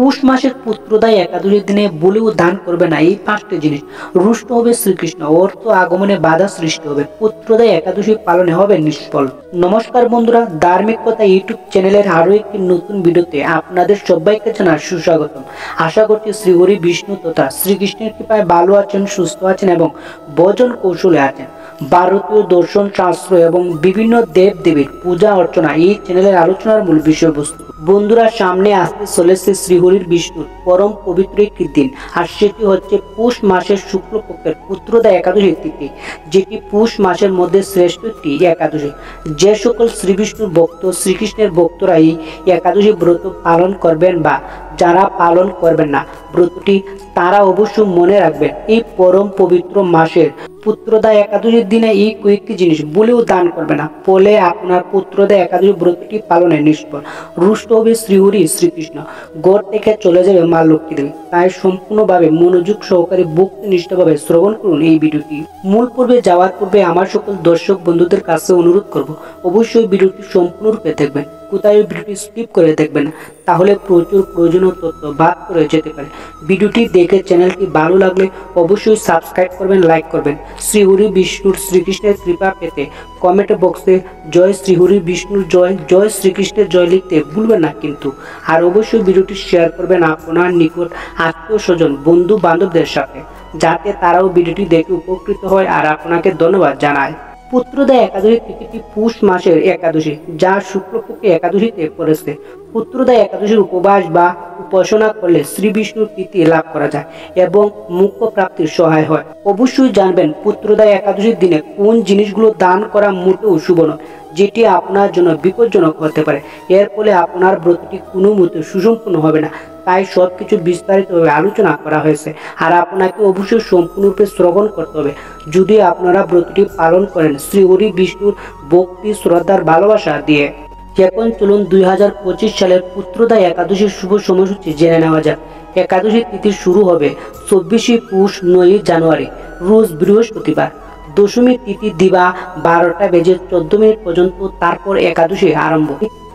পুষ মাসের পুত্রদায় একাদশীর দিনে বলিও দান করবে না এই পাঁচটি জিনিস। রুষ্ট হবে শ্রীকৃষ্ণ, অর্থ আগমনে বাধা সৃষ্টি হবে, পুত্রদায় একাদশী পালনে হবে নিষ্ফল। নমস্কার বন্ধুরা, ধার্মিকতা ইউটিউব চ্যানেলের আরো একটি নতুন ভিডিওতে আপনাদের সবাইকে জানাই সুস্বাগতম। আশা করছি শ্রীহরি বিষ্ণু তথা শ্রীকৃষ্ণের কৃপায় ভালো আছেন, সুস্থ আছেন এবং ভজন কৌশলে আছেন। ভারতীয় দর্শন শাস্ত্র এবং বিভিন্ন দেব দেবীর পূজা অর্চনা এই চ্যানেলের আলোচনার মূল বিষয়বস্তু। বন্ধুরা, সামনে আসতে চলেছে শ্রীহরির বিষ্ণুর পরম পবিত্র একটি দিন, আর সেটি হচ্ছে পৌষ মাসের শুক্লপক্ষের পুত্রদা একাদশী তিথি, যেটি পৌষ মাসের মধ্যে শ্রেষ্ঠ একটি একাদশী। যে সকল শ্রী বিষ্ণুর ভক্ত, শ্রীকৃষ্ণের ভক্তরা এই একাদশী ব্রত পালন করবেন বা যারা পালন করবেন না ব্রতটি, তারা অবশ্যই মনে রাখবেন এই পরম পবিত্র মাসের পুত্রদা একাদশীর দিনে এই কয়েকটি জিনিস বলেও দান করবে না, ফলে আপনার পুত্রদা একাদশী ব্রতটি পালনে নিষ্ফল। রুষ্ট হবে শ্রীহরি শ্রীকৃষ্ণ, গড় থেকে চলে যাবে মা লক্ষ্মী দেবী। তাই সম্পূর্ণভাবে মনোযোগ সহকারে ভক্তিনিষ্ঠভাবে শ্রবণ করুন এই ভিডিওটি। মূল পর্বে যাওয়ার পূর্বে আমার সকল দর্শক বন্ধুদের কাছে অনুরোধ করব, অবশ্যই ভিডিওটি সম্পূর্ণরূপে দেখবেন, কোথায় ভিডিওটি স্কিপ করে দেখবেন না, তাহলে প্রচুর প্রয়োজনীয় তথ্য বাদ করে যেতে পারে। ভিডিওটি দেখে চ্যানেলটি ভালো লাগলে অবশ্যই সাবস্ক্রাইব করবেন, লাইক করবেন। শ্রীহরি বিষ্ণুর শ্রীকৃষ্ণের কৃপা পেতে কমেন্ট বক্সে জয় শ্রীহরি বিষ্ণুর জয়, জয় শ্রীকৃষ্ণের জয় লিখতে ভুলবেন না কিন্তু। আর অবশ্যই ভিডিওটি শেয়ার করবেন আপনার নিকট আত্মীয় স্বজন, বন্ধু বান্ধবদের সাথে, যাতে তারাও ভিডিওটি দেখে উপকৃত হয় আর আপনাকে ধন্যবাদ জানায়। পুত্রদা একাদশী তিথিটি পৌষ মাসের একাদশী, যা শুক্লপক্ষে একাদশীতে পড়েছে। পুত্রদা একাদশীর উপবাস বা উপাসনা করলে শ্রী বিষ্ণুর প্রীতি লাভ করা যায় এবং মোক্ষ প্রাপ্তির সহায় হয়। অবশ্যই জানবেন পুত্রদা একাদশীর দিনে কোন জিনিসগুলো দান করা মোটেও শুভ নয়, যেটি আপনার জন্য বিপজ্জনক হতে পারে। এর ফলে আপনার ব্রতটি কোনো মতে সুসম্পন্ন হবে না। তাই সবকিছু বিস্তারিতভাবে আলোচনা করা হয়েছে, আর আপনাকে অবশ্যই সম্পূর্ণরূপে শ্রবণ করতে হবে যদি আপনারা ব্রতটি পালন করেন শ্রীহরি বিষ্ণুর ভক্তি, শ্রদ্ধার ভালোবাসা দিয়ে। এখন চলুন 2025 সালের পুত্রদা একাদশীর শুভ সময়সূচি জেনে নেওয়া যাক। একাদশী তিথি শুরু হবে 24শে পৌষ 9 জানুয়ারি, রোজ বৃহস্পতিবার। দশমী তিথি দিবা 12টা বেজে 14 মিনিট পর্যন্ত, তারপর একাদশী আরম্ভ।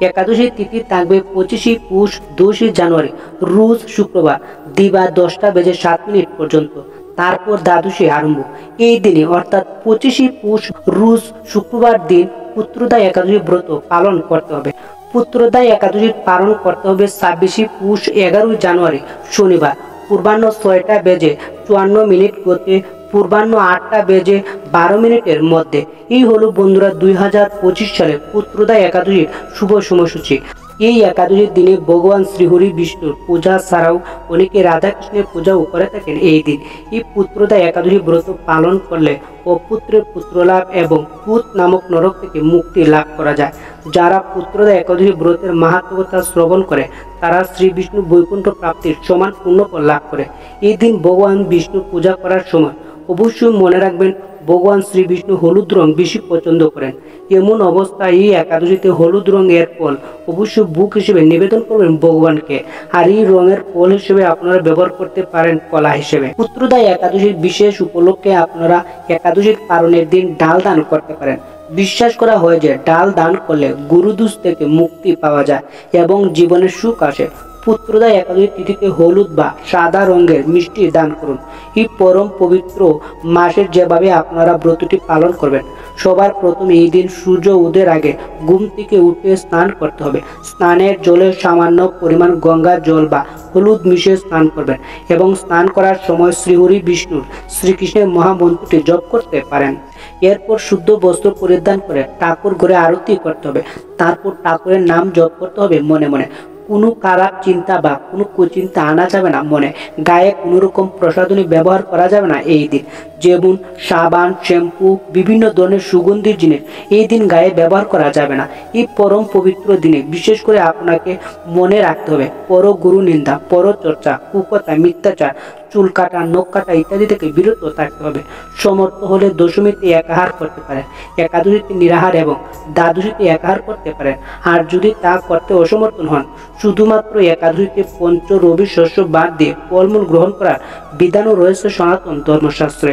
একাদশী তিথি থাকবে 25শে পৌষ 10 জানুয়ারি, রোজ শুক্রবার, দিবা 10টা বেজে 7 মিনিট পর্যন্ত, তারপর দ্বাদশী আরম্ভ। এই দিনে অর্থাৎ 25শে পৌষ রোজ শুক্রবার দিন পুত্রদা একাদশী ব্রত পালন করতে হবে। পুত্রদা একাদশী পালন করতে হবে 26শে পৌষ 11 জানুয়ারি শনিবার, পূর্বাহ্ন 6টা বেজে 54 মিনিট গতে পূর্বাহ্ন 8টা বেজে 12 মিনিটের মধ্যে। এই হলো বন্ধুরা 2025 সালের পুত্রদা একাদশীর শুভ সময়সূচি। এই একাদশীর দিনে ভগবান শ্রীহরি বিষ্ণুর পূজা ছাড়াও অনেকে রাধাকৃষ্ণের পূজাও করে থাকেন এই দিন। এই পুত্রদা একাদশী ব্রত পালন করলে অপুত্রের পুত্রলাভ এবং পুত নামক নরক থেকে মুক্তি লাভ করা যায়। যারা পুত্রদা একাদশী ব্রতের মাহাত্ম্যতা শ্রবণ করে তারা শ্রী বিষ্ণু বৈকুণ্ঠ প্রাপ্তির সমান পুণ্যফল লাভ করে। এই দিন ভগবান বিষ্ণু পূজা করার সময় অবশ্যই মনে রাখবেন ভগবান শ্রী বিষ্ণু হলুদ রং বেশি পছন্দ করেন। এমন অবস্থায় এই একাদশীতে হলুদ রঙের ফল অবশ্যই বুক হিসেবে নিবেদন করবেন ভগবানকে, আর এই রঙের ফল হিসেবে আপনারা ব্যবহার করতে পারেন কলা হিসেবে। পুত্রদা একাদশীর বিশেষ উপলক্ষে আপনারা একাদশীর পালনের দিন ডাল দান করতে পারেন। বিশ্বাস করা হয় যে ডাল দান করলে গুরুদোষ থেকে মুক্তি পাওয়া যায় এবং জীবনের সুখ আসে। পুত্রদা একাদশী তিথিতে হলুদ বা সাদা রঙের মিষ্টি দান করুন। এই পরম পবিত্র মাসের যেভাবে আপনারা ব্রতটি পালন করবেন, সবার প্রথমে এই দিন সূর্য উদয়ের আগে ঘুম থেকে উঠে স্নান করতে হবে। স্নানের জলে সামান্য পরিমাণ গঙ্গা জল বা হলুদ মিশিয়ে স্নান করবেন এবং স্নান করার সময় শ্রীহরি বিষ্ণুর শ্রীকৃষ্ণের মহামন্ত্রটি জপ করতে পারেন। এরপর শুদ্ধ বস্ত্র পরিধান করে ঠাকুর ঘরে আরতি করতে হবে। তারপর ঠাকুরের নাম জপ করতে হবে মনে মনে। কোনো খারাপ চিন্তা বা কোনো কুচিন্তা আনা যাবে না মনে। গায়ে কোনো রকম প্রসাধনী ব্যবহার করা যাবে না এই দিন, যেমন সাবান, শ্যাম্পু, বিভিন্ন ধরনের সুগন্ধির জিনিস এই দিন গায়ে ব্যবহার করা যাবে না। এই পরম পবিত্র দিনে বিশেষ করে আপনাকে মনে রাখতে হবে পর গুরু নিন্দা, পর চর্চা, কুকথা, মিথ্যাচার, চুল কাটা, নখ কাটা ইত্যাদি থেকে বিরত থাকতে হবে। সমর্থ হলে দশমীতে একাহার করতে পারেন, একাদশীতে নিরাহার এবং দ্বাদশীতে একাহার করতে পারেন। আর যদি তা করতে অসমর্থন হন, শুধুমাত্র একাদশীতে পঞ্চ রবি শস্য বাদ দিয়ে ফলমূল গ্রহণ করার বিধানও রয়েছে সনাতন ধর্মশাস্ত্রে।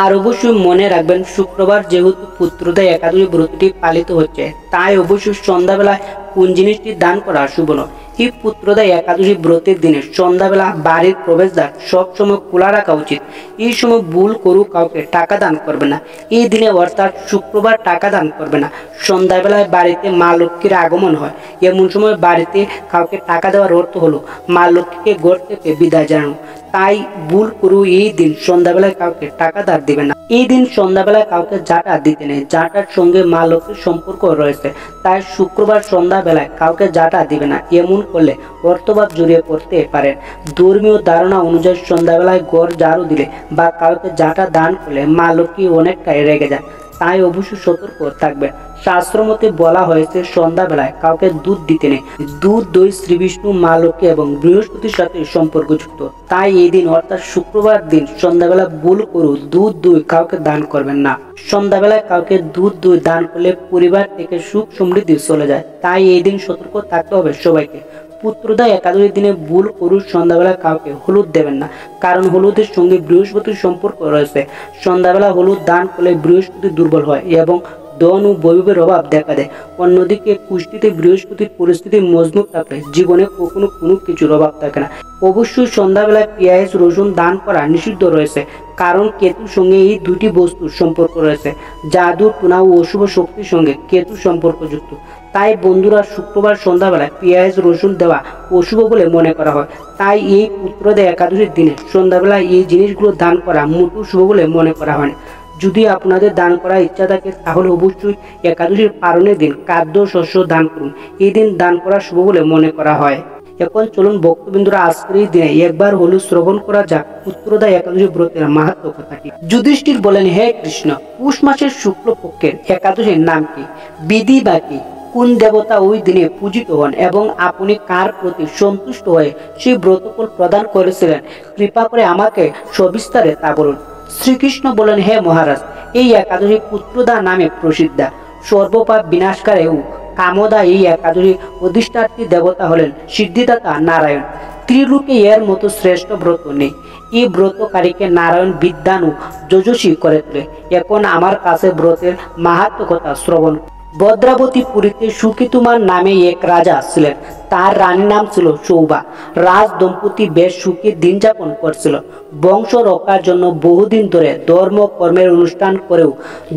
আর অবশ্যই মনে রাখবেন শুক্রবার যেহেতু পুত্রদা একাদশী ব্রতটি পালিত হচ্ছে, তাই অবশ্যই সন্ধ্যাবেলায় কোন জিনিসটি দান করা শুভ নয়। এই পুত্রদা একাদশী ব্রতের দিনে সন্ধ্যাবেলা বাড়ির প্রবেশদ্বার সবসময় খোলা রাখা উচিত। এই সময় ভুল করু কাউকে টাকা দান করবে না। এই দিনে অর্থাৎ শুক্রবার টাকা দান করবে না। সন্ধ্যাবেলায় বাড়িতে মা লক্ষ্মীর আগমন হয়। এমন সময় বাড়িতে কাউকে টাকা দেওয়ার অর্থ হলো মা লক্ষ্মীকে ঘর থেকে বিদায় জানানো। তাই ভুল করু এই দিন সন্ধ্যাবেলায় কাউকে টাকা ধার দিবে না। এই দিন সন্ধ্যাবেলায় কাউকে জাটা দিতে নেই। জাটার সঙ্গে মা লক্ষ্মীর সম্পর্ক রয়েছে, তাই শুক্রবার সন্ধ্যাবেলায় কাউকে জাটা দিবে না। এমন করলে অর্থভাব জড়িয়ে পড়তে পারেন। ধর্মীয় ধারণা অনুযায়ী সন্ধ্যাবেলায় ঘর ঝাড়ু দিলে বা কাউকে জাটা দান করলে মা লক্ষ্মী অনেকটাই রেগে যায়, তাই অবশ্যই সতর্ক থাকবেন। শাস্ত্র মতে বলা হয়েছে সন্ধ্যাবেলায় কাউকে দুধ দিতে নেই। দুধ দই শ্রী বিষ্ণু মা লক্ষ্মী এবং বৃহস্পতির সাথে সম্পর্কযুক্ত, তাই এই দিন অর্থাৎ শুক্রবার দিন সন্ধ্যাবেলা ভুল করু দুধ দই কাউকে দান করবেন না। সন্ধ্যাবেলায় কাউকে দুধ দই দান করলে পরিবার থেকে সুখ সমৃদ্ধি চলে যায়, তাই এই দিন সতর্ক থাকতে হবে সবাইকে। পুত্রদা একাদশীর দিনে ভুল করু সন্ধ্যাবেলা কাউকে হলুদ দেবেন না, কারণ হলুদের সঙ্গে বৃহস্পতির সম্পর্ক রয়েছে। সন্ধ্যাবেলা হলুদ দান করলে বৃহস্পতি দুর্বল হয় এবং ধন ও বৈভবের অভাব দেখা দেয়। অন্যদিকে কুষ্টিতে বৃহস্পতির পরিস্থিতি মজবুত থাকলে জীবনে কখনো কোনো কিছুর অভাব থাকে না। অবশ্যই সন্ধ্যাবেলায় পেঁয়াজ রসুন দান করা নিষিদ্ধ রয়েছে, কারণ কেতুর সঙ্গে এই দুটি বস্তুর সম্পর্ক রয়েছে। জাদু টুনা ও অশুভ শক্তির সঙ্গে কেতু সম্পর্কযুক্ত, তাই বন্ধুরা শুক্রবার সন্ধ্যাবেলায় পেঁয়াজ রসুন দেওয়া অশুভ বলে মনে করা হয়। তাই এই পুত্রদা একাদশীর দিনে সন্ধ্যাবেলায় এই জিনিসগুলো দান করা মোটেও শুভ বলে মনে করা হয় না। যদি আপনাদের দান করার ইচ্ছা থাকে তাহলে অবশ্যই একাদশীর পালনের দিন খাদ্য শস্য দান করুন। এই দিন দান করা শুভ বলে মনে করা হয়। এখন চলুন ভক্তবিন্দুরা আজকের এই দিনে একবার হলেও শ্রবণ করা যাক পুত্রদা একাদশী ব্রতের মাহাত্ম্য কথা কি। যুধিষ্ঠির বলেন, হে কৃষ্ণ, পুষ মাসের শুক্লপক্ষের একাদশীর নাম কি, বিধি বা কি, কোন দেবতা ওই দিনে পূজিত হন এবং আপনি কার প্রতি সন্তুষ্ট হয়ে সেই ব্রতফল প্রদান করেছিলেন, কৃপা করে আমাকে সবিস্তারে তা বলুন। শ্রীকৃষ্ণ বলেন, হে মহারাজ, এই একাদশী পুত্রদা নামে প্রসিদ্ধা। সর্বপাপ বিনাশকারী ও কামদা এই একাদশী অধিষ্ঠাত্রী দেবতা হলেন সিদ্ধিদাতা নারায়ণ। ত্রিলোকে এর মতো শ্রেষ্ঠ ব্রত নেই। এই ব্রতকারীকে নারায়ণ বিদ্বান ও যশস্বী করে তোলে। এখন আমার কাছে ব্রতের মাহাত্ম্য কথা শ্রবণ। ভদ্রাবতী পুরীতে সুকেতুমান নামে এক রাজা ছিলেন। তার রানীর নাম ছিল সৌভা। রাজ দম্পতি বেশ সুখে দিন যাপন করছিল। বংশ রক্ষার জন্য বহুদিন ধরে ধর্ম কর্মের অনুষ্ঠান করেও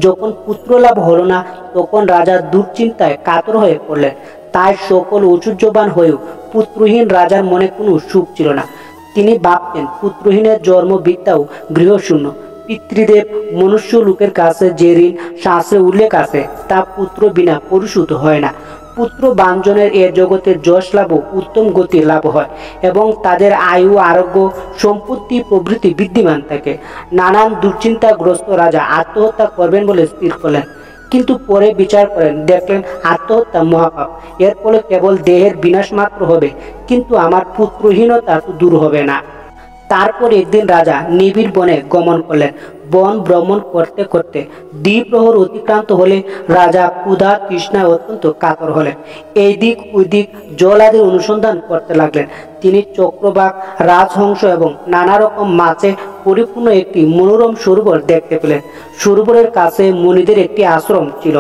যখন পুত্র লাভ হলো না, তখন রাজা দুশ্চিন্তায় কাতর হয়ে পড়লেন। তাই সকল ঐশ্বর্যবান হয়েও পুত্রহীন রাজার মনে কোনো সুখ ছিল না। তিনি ভাবতেন, পুত্রহীনের জন্মবিদ্যা ও গৃহশূন্য। পিতৃদেব মনুষ্য লোকের কাছে যে ঋণ শাস্ত্রে উল্লেখ আছে তা পুত্র বিনা পরিশোধ হয় না। পুত্র বাঞ্জনের এ জগতে যশ লাভ উত্তম গতি লাভ হয় এবং তাদের আয়ু আরোগ্য সম্পত্তি প্রভৃতি বৃদ্ধিমান থাকে। নানান দুশ্চিন্তাগ্রস্ত রাজা আত্মহত্যা করবেন বলে স্থির করলেন, কিন্তু পরে বিচার করেন, দেখলেন আত্মহত্যা মহাপাপ। এর ফলে কেবল দেহের বিনাশ মাত্র হবে, কিন্তু আমার পুত্রহীনতা তো দূর হবে না। তারপর একদিন রাজা নিবিড় বনে গমন করলেন। বন ভ্রমণ করতে করতে দ্বিপ্রহর অতিক্রান্ত হলে রাজা ক্ষুধা তৃষ্ণায় অত্যন্ত কাতর হলেন। এই দিক ওই দিক জল আদির অনুসন্ধান করতে লাগলেন। তিনি চক্রবাক, রাজহংস এবং নানা রকম মাছে পরিপূর্ণ একটি মনোরম সরোবর দেখতে পেলেন। সরোবরের কাছে মুনিদের একটি আশ্রম ছিল।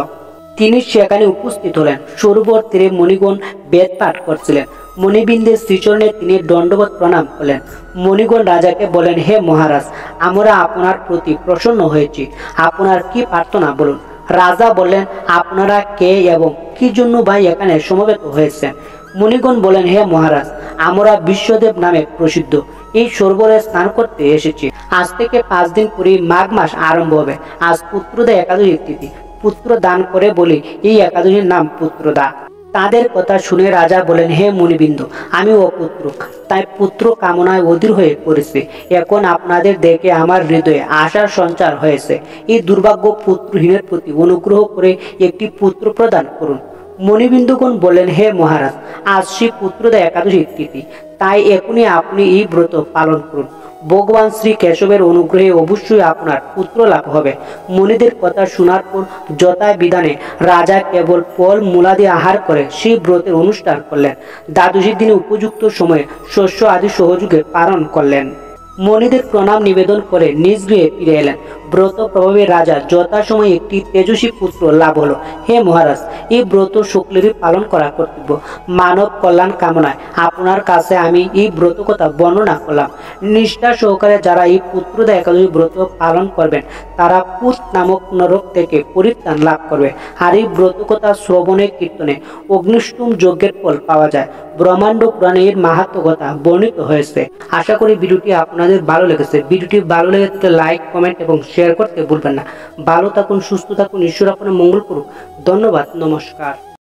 তিনি সেখানে উপস্থিত হলেন। সরোবর তীরে মণিগণ বেদ পাঠ করছিলেন। মণিবৃন্দের শ্রীচরণে তিনি দণ্ডবত প্রণাম করলেন। মণিগণ রাজাকে বলেন, হে মহারাজ, আমরা আপনার প্রতি প্রসন্ন হয়েছি। আপনার কি প্রার্থনা বলুন। রাজা বললেন, আপনারা কে এবং কি জন্য ভাই এখানে সমবেত হয়েছেন। মণিগণ বলেন, হে মহারাজ, আমরা বিশ্বদেব নামে প্রসিদ্ধ এই সরোবরে স্নান করতে এসেছি। আজ থেকে 5 দিন পরে মাঘ মাস আরম্ভ হবে। আজ পুত্রদা একাদশী তিথি। পুত্র দান করে বলে এই একাদশীর নাম পুত্রদা। তাদের কথা শুনে রাজা বলেন, হে মুনিবৃন্দ, আমি অপুত্র, তাই পুত্র কামনায় অধীর হয়ে পড়েছে। এখন আপনাদের দেখে আমার হৃদয়ে আশার সঞ্চার হয়েছে। এই দুর্ভাগ্য পুত্রহীনের প্রতি অনুগ্রহ করে একটি পুত্র প্রদান করুন। মণিবৃন্দগণ বললেন, হে মহারাজ, আজ শ্রী পুত্রদা একাদশী তিথি, তাই এখনই আপনি এই ব্রত পালন করুন। ভগবান শ্রী কেশবের অনুগ্রহে অবশ্যই আপনার পুত্র লাভ হবে। মুনিদের কথা শোনার পর যথায় বিধানে রাজা কেবল ফল মূলাদি আহার করে সেই ব্রতের অনুষ্ঠান করলেন। দ্বাদশীর দিনে উপযুক্ত সময়ে শস্য আদি সহযোগে পালন করলেন। মণিদের প্রণাম নিবেদন করে নিজ গৃহে ফিরে এলেন। ব্রত প্রভাবে রাজা যথাসময়ে একটি তেজস্বী পুত্র লাভ হলো। হে মহারাজ, এই ব্রত শুক্লেরই পালন করা কর্তব্য। মানব কল্যাণ কামনায় আপনার কাছে আমি এই ব্রত কথা বর্ণনা করলাম। নিষ্ঠা সহকারে যারা এই পুত্রদা একাদশী ব্রত পালন করবেন তারা পুত নামক নরক থেকে পরিত্রাণ লাভ করবে। আর এই ব্রত কথা শ্রবণে কীর্তনে অগ্নিষ্টম যজ্ঞের ফল পাওয়া যায়। ব্রহ্মাণ্ড পুরাণে এর মাহাত্ম্য কথা বর্ণিত হয়েছে। আশা করি ভিডিওটি আপনাদের ভালো লেগেছে। ভিডিওটি ভালো লেগে থাকলে লাইক, কমেন্ট এবং শেয়ার করতে ভুলবেন না। ভালো থাকুন, সুস্থ থাকুন, ঈশ্বর আপনার মঙ্গল করুক। ধন্যবাদ, নমস্কার।